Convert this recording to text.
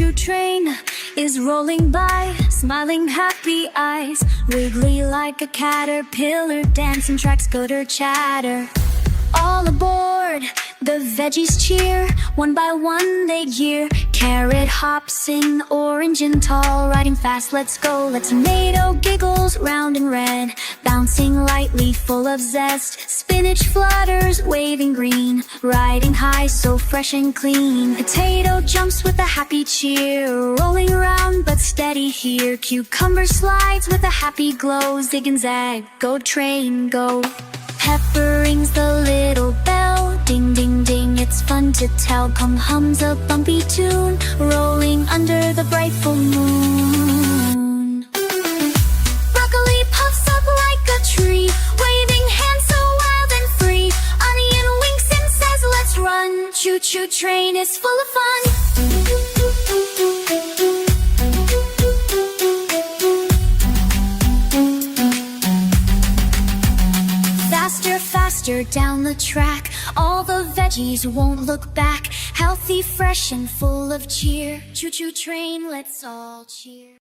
choo-choo train is rolling by, smiling happy eyes, wiggly like a caterpillar, dancing tracks gutter chatter. All aboard, the veggies cheer, one by one they gear. Carrot hops in orange and tall, riding fast, let's go. Let tomato giggles round and red, bouncing lightly full of zest. Spinach flutters waving green, riding high so fresh and clean. Potato jumps with a happy cheer, rolling around but steady here. Cucumber slides with a happy glow, zig and zag, go train go. Pepper rings the little bell, ding ding ding, it's fun to tell. Come hums a bumpy tune, rolling under the bright full moon. Broccoli puffs up like a tree, waving hands so wild and free. Onion winks and says let's run, choo-choo train is full of fun. Faster, faster down the track, all the veggies won't look back. Healthy, fresh and full of cheer, choo-choo train, let's all cheer.